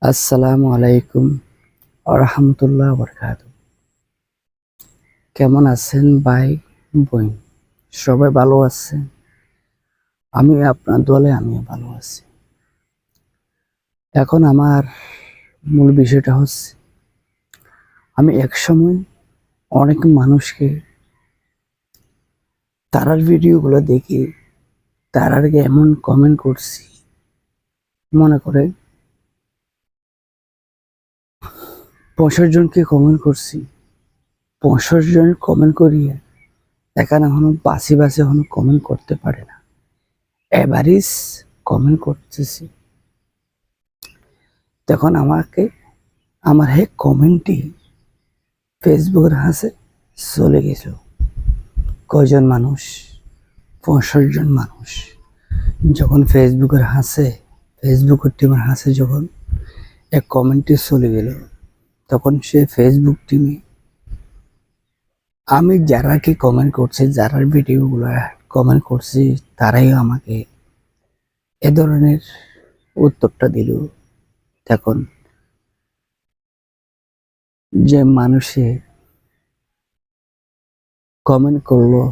আসসালামু আলাইকুম রাহমাতুল্লাহ বারাকাতুহু। কেমন আছেন ভাই বোন? সবাই ভালো আছেন? আমি আপনার দলে আমিও ভালো আছি। এখন আমার মূল বিষয়টা হচ্ছে, আমি একসময় অনেক মানুষকে তারার ভিডিওগুলো দেখি, তারারকে এমন কমেন্ট করছি, মনে করে 65 জনকে কমেন্ট করছি। 65 জন কমেন্ট করিয়ে এখানে এখনো বাসি বাসি এখনো কমেন্ট করতে পারে না, এভারেজ কমেন্ট করতেছি। তখন আমার হে কমেন্টটি ফেসবুকের হাসে চলে গেছিল। কয়জন মানুষ? 65 জন মানুষ। যখন ফেসবুকের টিমের হাসে যখন এক কমেন্টটি চলে গেল, তখন সে ফেসবুক টিমে আমি যারা কি কমেন্ট করছি, যারা ভিডিওগুলো কমেন্ট করছি, তারাই আমাকে এ ধরনের উত্তরটা দিল। তখন যে মানুষে কমেন্ট করলো,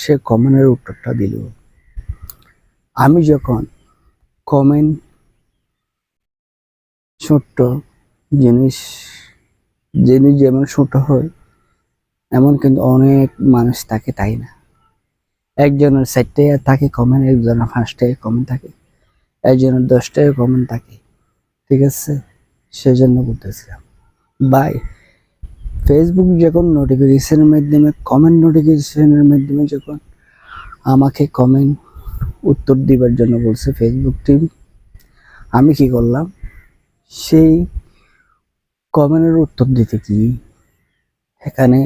সে কমেন্টের উত্তরটা দিল। আমি যখন কমেন্ট ছোট্ট জিনিস জিনিস যেমন ছোট হয়, এমন কিন্তু অনেক মানুষ থাকে, তাই না? একজনের 4টায় থাকে কমেন্ট, একজনের 5টায় কমেন্ট থাকে, একজনের 10টায় কমেন্ট থাকে। ঠিক আছে, সেজন্য বলতেছিলাম ভাই, ফেসবুক যখন কমেন্ট নোটিফিকেশনের মাধ্যমে যখন আমাকে কমেন্ট উত্তর দিবার জন্য বলছে ফেসবুক টিম, আমি কি করলাম? সেই কমেন্টের উত্তর দিতে কি এখানে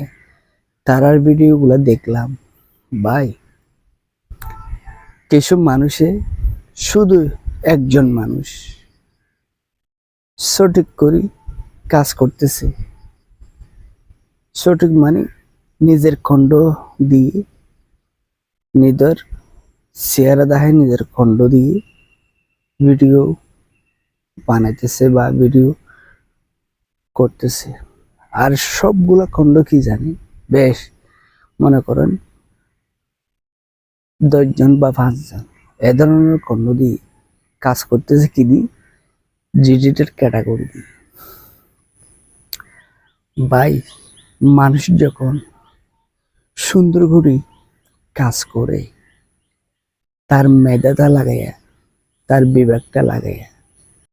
তারার ভিডিওগুলো দেখলাম। ভাই, কিছু মানুষে শুধু একজন মানুষ সঠিক করে কাজ করতেছে। সঠিক মানে নিজের খণ্ড দিয়ে, নিজের চেহারা দেখায়, নিজের খণ্ড দিয়ে ভিডিও বানাইতেছে বা ভিডিও করতেছে। আর সবগুলা খণ্ড কি জানি, বেশ মনে করেন 10 জন বা 5 জন এ ধরনের খণ্ড দিয়ে কাজ করতেছে। কি দিয়ে? ডিজিটাল ক্যাটাগরি দিয়ে। ভাই, মানুষ যখন সুন্দর করে কাজ করে, তার মেধাটা লাগাইয়া, তার বিবেকটা লাগাইয়া